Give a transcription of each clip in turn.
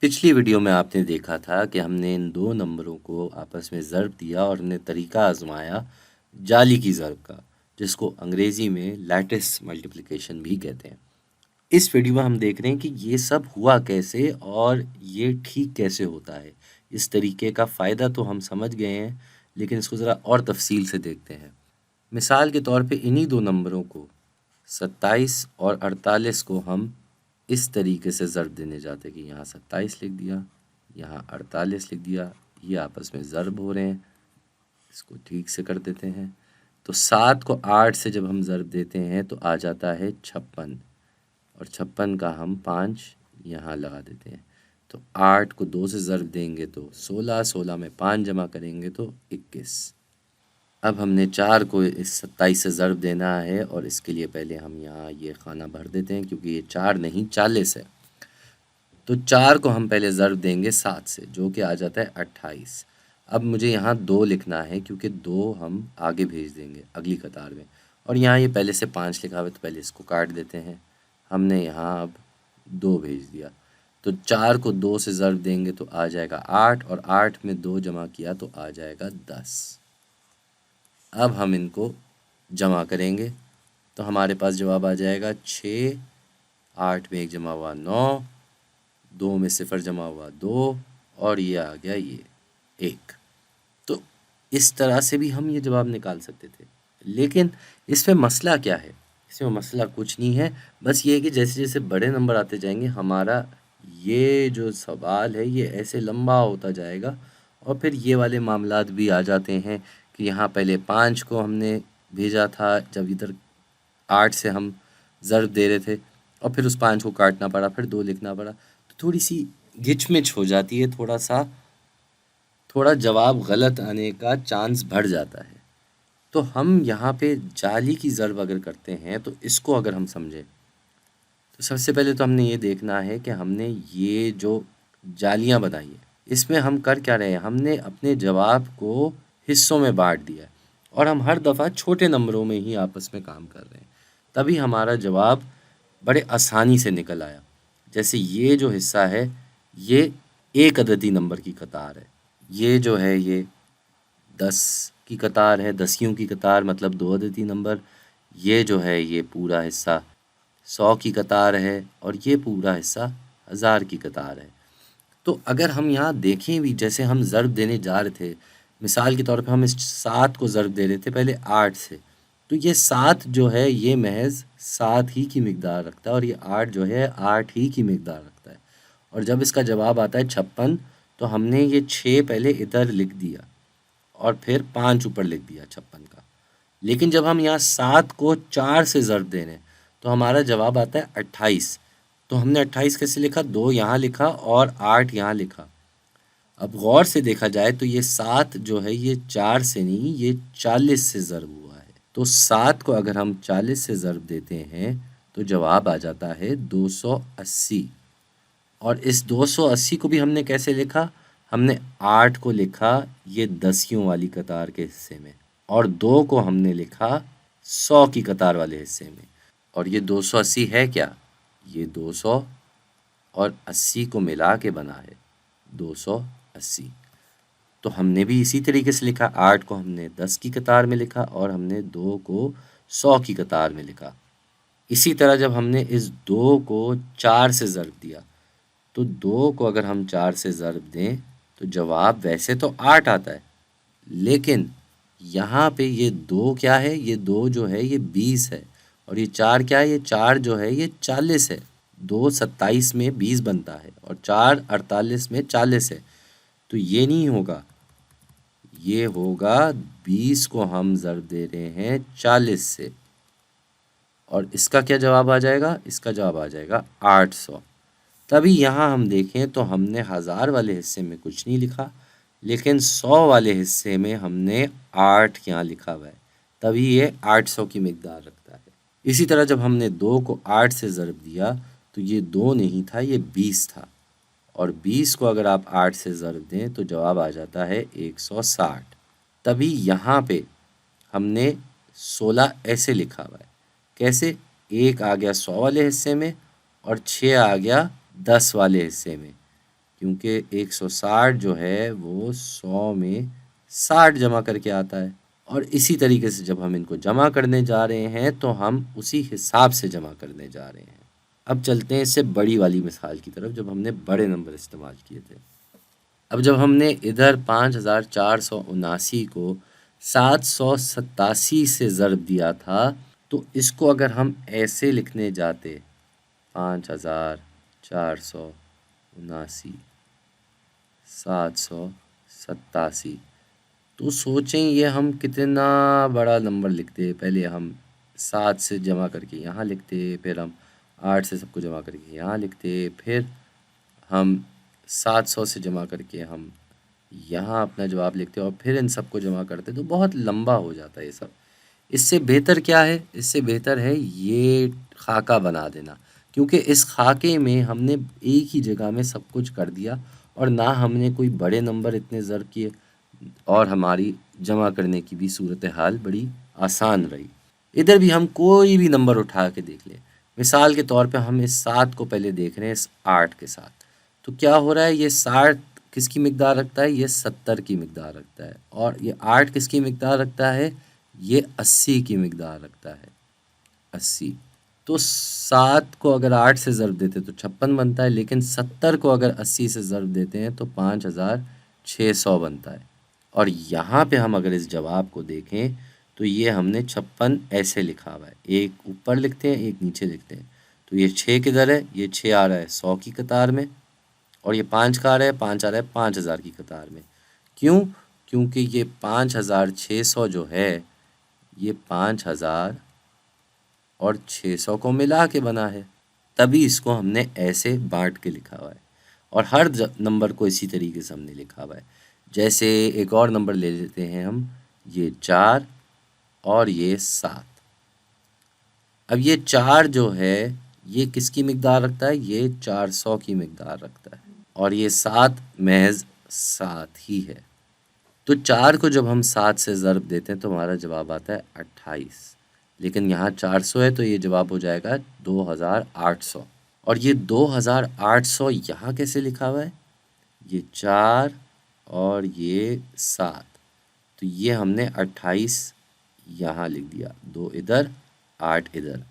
पिछली वीडियो में आपने देखा था कि हमने इन दो नंबरों को आपस में ज़र्ब दिया और हमने तरीका आजमाया जाली की ज़र्ब का, जिसको अंग्रेज़ी में लैटिस मल्टीप्लिकेशन भी कहते हैं। इस वीडियो में हम देख रहे हैं कि ये सब हुआ कैसे और ये ठीक कैसे होता है। इस तरीके का फ़ायदा तो हम समझ गए हैं, लेकिन इसको ज़रा और तफसील से देखते हैं। मिसाल के तौर पे इन्हीं दो नंबरों को 27 और 48 को हम इस तरीके से ज़र्ब देने जाते हैं कि यहाँ 27 लिख दिया, यहाँ 48 लिख दिया, ये आपस में ज़र्ब हो रहे हैं। इसको ठीक से कर देते हैं। तो 7 को 8 से जब हम ज़र्ब देते हैं तो आ जाता है 56 और 56 का हम 5 यहाँ लगा देते हैं। तो 8 को 2 से ज़र्ब देंगे तो 16, 16 में 5 जमा करेंगे तो 21। अब हमने 4 को इस 27 से ज़र्ब देना है और इसके लिए पहले हम यहाँ ये खाना भर देते हैं, क्योंकि ये 4 नहीं 40 है। तो 4 को हम पहले ज़र्ब देंगे 7 से, जो कि आ जाता है 28। अब मुझे यहाँ 2 लिखना है, क्योंकि 2 हम आगे भेज देंगे अगली कतार में, और यहाँ ये पहले से 5 लिखा हुआ है तो पहले इसको काट देते हैं। हमने यहाँ अब 2 भेज दिया। तो 4 को 2 से ज़र्ब देंगे तो आ जाएगा 8, और 8 में 2 जमा किया तो आ जाएगा 10। अब हम इनको जमा करेंगे तो हमारे पास जवाब आ जाएगा 6, 8 में 1 जमा हुआ 9, 2 में 0 जमा हुआ 2, और ये आ गया ये 1। तो इस तरह से भी हम ये जवाब निकाल सकते थे, लेकिन इसमें मसला क्या है? इसमें मसला कुछ नहीं है, बस ये है कि जैसे जैसे बड़े नंबर आते जाएंगे हमारा ये जो सवाल है ये ऐसे लंबा होता जाएगा, और फिर ये वाले मामलात भी आ जाते हैं कि यहाँ पहले 5 को हमने भेजा था, जब इधर 8 से हम ज़र्ब दे रहे थे, और फिर उस 5 को काटना पड़ा, फिर 2 लिखना पड़ा, तो थोड़ी सी घिचमिच हो जाती है, थोड़ा जवाब गलत आने का चांस बढ़ जाता है। तो हम यहाँ पे जाली की ज़र्ब अगर करते हैं तो इसको अगर हम समझें तो सबसे पहले तो हमने ये देखना है कि हमने ये जो जालियाँ बनाई है इसमें हम कर क्या रहे हैं। हमने अपने जवाब को हिस्सों में बांट दिया है और हम हर दफ़ा छोटे नंबरों में ही आपस में काम कर रहे हैं, तभी हमारा जवाब बड़े आसानी से निकल आया। जैसे ये जो हिस्सा है ये एक अददी नंबर की कतार है, ये जो है ये 10 की कतार है, दसियों की कतार मतलब दो अददी नंबर। ये जो है ये पूरा हिस्सा 100 की कतार है, और ये पूरा हिस्सा 1000 की कतार है। तो अगर हम यहाँ देखें भी, जैसे हम ज़र्ब देने जा रहे थे, मिसाल के तौर पे हम इस 7 को ज़र्ब दे रहे थे पहले 8 से, तो ये 7 जो है ये महज 7 ही की मिकदार रखता है, और ये 8 जो है 8 ही की मिकदार रखता है। और जब इसका जवाब आता है 56, तो हमने ये 6 पहले इधर लिख दिया और फिर 5 ऊपर लिख दिया 56 का। लेकिन जब हम यहाँ 7 को 4 से ज़र्ब दे रहे हैं तो हमारा जवाब आता है 28। तो हमने 28 कैसे लिखा? 2 यहाँ लिखा और 8 यहाँ लिखा। अब गौर से देखा जाए तो ये 7 जो है ये 4 से नहीं, ये 40 से ज़र्ब हुआ है। तो 7 को अगर हम 40 से ज़र्ब देते हैं तो जवाब आ जाता है 280। और इस 280 को भी हमने कैसे लिखा? हमने 8 को लिखा ये दसियों वाली कतार के हिस्से में, और 2 को हमने लिखा 100 की कतार वाले हिस्से में। और ये 280 है क्या? ये 200 और 80 को मिला के बना है 280। तो हमने भी इसी तरीके से लिखा, 8 को हमने 10 की कतार में लिखा और हमने 2 को 100 की कतार में लिखा। इसी तरह जब हमने इस 2 को 4 से ज़र्ब दिया, तो 2 को अगर हम 4 से ज़र्ब दें तो जवाब वैसे तो 8 आता है, लेकिन यहाँ पे ये 2 क्या है? ये 2 जो है ये 20 है, और ये 4 क्या है? ये 4 जो है ये 40 है। 2 27 में 20 बनता है और 4 48 में 40 है। तो ये नहीं होगा, ये होगा 20 को हम ज़र्ब दे रहे हैं 40 से, और इसका क्या जवाब आ जाएगा? इसका जवाब आ जाएगा 800। तभी यहाँ हम देखें तो हमने 1000 वाले हिस्से में कुछ नहीं लिखा, लेकिन 100 वाले हिस्से में हमने 8 यहाँ लिखा हुआ है, तभी ये 800 की मिकदार रखता है। इसी तरह जब हमने 2 को 8 से ज़र्ब दिया तो ये 2 नहीं था, ये 20 था, और 20 को अगर आप 8 से ज़र्ब दें तो जवाब आ जाता है 160। तभी यहाँ पे हमने 16 ऐसे लिखा हुआ है। कैसे? 1 आ गया 100 वाले हिस्से में और 6 आ गया 10 वाले हिस्से में। क्योंकि 160 जो है वो 100 में 60 जमा करके आता है। और इसी तरीके से जब हम इनको जमा करने जा रहे हैं तो हम उसी हिसाब से जमा करने जा रहे हैं। अब चलते हैं इससे बड़ी वाली मिसाल की तरफ, जब हमने बड़े नंबर इस्तेमाल किए थे। अब जब हमने इधर 5479 को 787 से ज़र्ब दिया था, तो इसको अगर हम ऐसे लिखने जाते 5479 787, तो सोचें ये हम कितना बड़ा नंबर लिखते। पहले हम 7 से जमा करके यहाँ लिखते, फिर हम 8 से सबको जमा करके यहाँ लिखते, फिर हम 700 से जमा करके हम यहाँ अपना जवाब लिखते और फिर इन सबको जमा करते, तो बहुत लंबा हो जाता है ये सब। इससे बेहतर क्या है? इससे बेहतर है ये खाका बना देना, क्योंकि इस खाके में हमने एक ही जगह में सब कुछ कर दिया और ना हमने कोई बड़े नंबर इतने ज़र्ब किए, और हमारी जमा करने की भी सूरत हाल बड़ी आसान रही। इधर भी हम कोई भी नंबर उठा के देख लें। मिसाल के तौर पे हम इस 7 को पहले देख रहे हैं इस 8 के साथ, तो क्या हो रहा है? ये 60 किसकी मिकदार रखता है? ये 70 की मिकदार रखता है। और ये 8 किसकी मिकदार रखता है? ये 80 की मिकदार रखता है, 80। तो 7 को अगर 8 से ज़र्ब देते तो 56 बनता है, लेकिन 70 को अगर 80 से ज़र्ब देते हैं तो 5600 बनता है। और यहाँ पे हम अगर इस जवाब को देखें तो ये हमने 56 ऐसे लिखा हुआ है, एक ऊपर लिखते हैं एक नीचे लिखते हैं। तो ये 6 किधर है? ये 6 आ रहा है 100 की कतार में, और ये 5 का आ रहा है, 5 आ रहा है 5000 की कतार में। क्यों? क्योंकि ये 5600 जो है ये 5000 और 600 को मिला के बना है, तभी इसको हमने ऐसे बांट के लिखा हुआ है। और हर नंबर को इसी तरीके से हमने लिखा हुआ है। जैसे एक और नंबर ले लेते हैं हम, ये 4 और ये 7। अब ये 4 जो है ये किसकी मिकदार रखता है? ये 400 की मिकदार रखता है, और ये 7 महज 7 ही है। तो 4 को जब हम 7 से ज़र्ब देते हैं तो हमारा जवाब आता है 28, लेकिन यहाँ 400 है तो ये जवाब हो जाएगा 2800। और ये 2800 यहाँ कैसे लिखा हुआ है? ये 4 और ये 7, तो ये हमने 28 यहाँ लिख दिया, 2 इधर 8 इधर।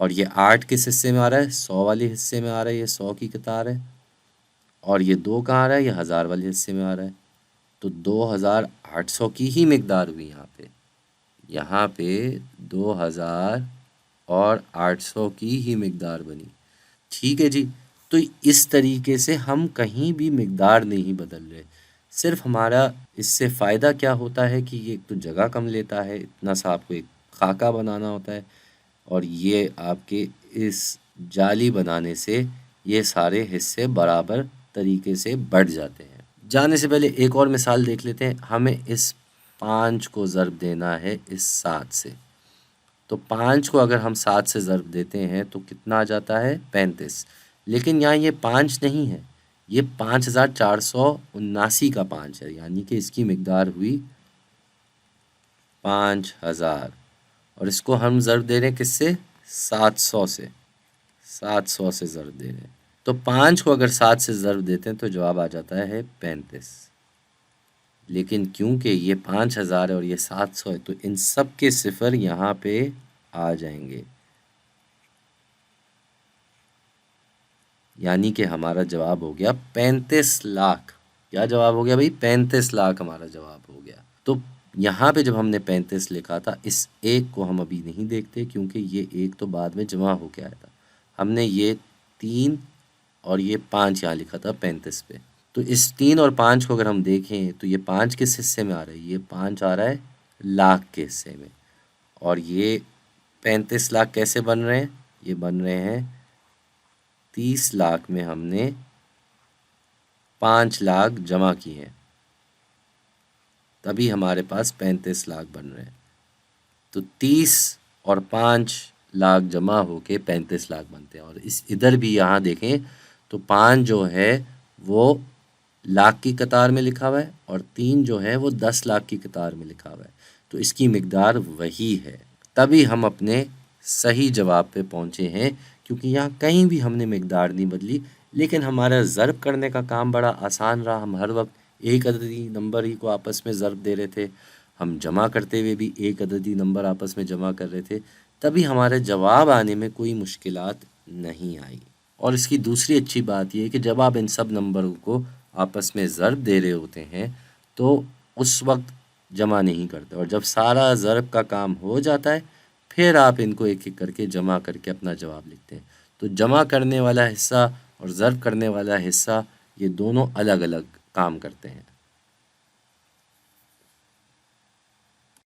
और ये 8 किस हिस्से में आ रहा है? 100 वाले हिस्से में आ रहा है, ये 100 की कतार है। और ये 2 कहाँ आ रहा है? ये 1000 वाले हिस्से में आ रहा है। तो 2800 की ही मिकदार हुई यहाँ पे 2000 और 800 की ही मिकदार बनी। ठीक है जी। तो इस तरीके से हम कहीं भी मिकदार नहीं बदल रहे। सिर्फ हमारा इससे फ़ायदा क्या होता है कि ये एक तो जगह कम लेता है, इतना सा आपको एक खाका बनाना होता है, और ये आपके इस जाली बनाने से ये सारे हिस्से बराबर तरीके से बढ़ जाते हैं। जाने से पहले एक और मिसाल देख लेते हैं। हमें इस 5 को ज़र्ब देना है इस 7 से, तो 5 को अगर हम 7 से ज़र्ब देते हैं तो कितना आ जाता है? 35। लेकिन यहाँ ये 5 नहीं है, ये 5479 का 5 है, यानी कि इसकी मिकदार हुई 5000। और इसको हम ज़र्ब दे रहे हैं किससे? 700 से, 700 से ज़र्ब दे रहे हैं। तो 5 को अगर 7 से ज़र्ब देते हैं तो जवाब आ जाता है 35। लेकिन क्योंकि ये 5000 है और ये 700 है, तो इन सब के सिफर यहाँ पे आ जाएंगे, यानी कि हमारा जवाब हो गया 35 लाख। क्या जवाब हो गया भाई? 35 लाख हमारा जवाब हो गया। तो यहाँ पे जब हमने 35 लिखा था, इस एक को हम अभी नहीं देखते क्योंकि ये एक तो बाद में जमा होके आया था। हमने ये 3 और ये 5 यहाँ लिखा था 35 पे। तो इस 3 और 5 को अगर हम देखें तो ये 5 किस हिस्से में आ रहा है? ये 5 आ रहा है लाख के हिस्से में। और ये 35 लाख कैसे बन रहे हैं? ये बन रहे हैं 30 लाख में हमने 5 लाख जमा किए हैं, तभी हमारे पास 35 लाख बन रहे हैं। तो 30 और 5 लाख जमा होके 35 लाख बनते हैं। और इस इधर भी यहाँ देखें तो 5 जो है वो लाख की कतार में लिखा हुआ है, और 3 जो है वो 10 लाख की कतार में लिखा हुआ है। तो इसकी मिकदार वही है, तभी हम अपने सही जवाब पे पहुँचे हैं, क्योंकि यहाँ कहीं भी हमने मिकदार नहीं बदली। लेकिन हमारा ज़र्ब करने का काम बड़ा आसान रहा। हम हर वक्त एक अददी नंबर ही को आपस में ज़र्ब दे रहे थे। हम जमा करते हुए भी एक अददी नंबर आपस में जमा कर रहे थे, तभी हमारे जवाब आने में कोई मुश्किलात नहीं आई। और इसकी दूसरी अच्छी बात यह है कि जब आप इन सब नंबरों को आपस में ज़र्ब दे रहे होते हैं तो उस वक्त जमा नहीं करते, और जब सारा ज़र्ब का काम हो जाता है फिर आप इनको एक एक करके जमा करके अपना जवाब लिखते हैं। तो जमा करने वाला हिस्सा और ज़र्ब करने वाला हिस्सा, ये दोनों अलग अलग काम करते हैं।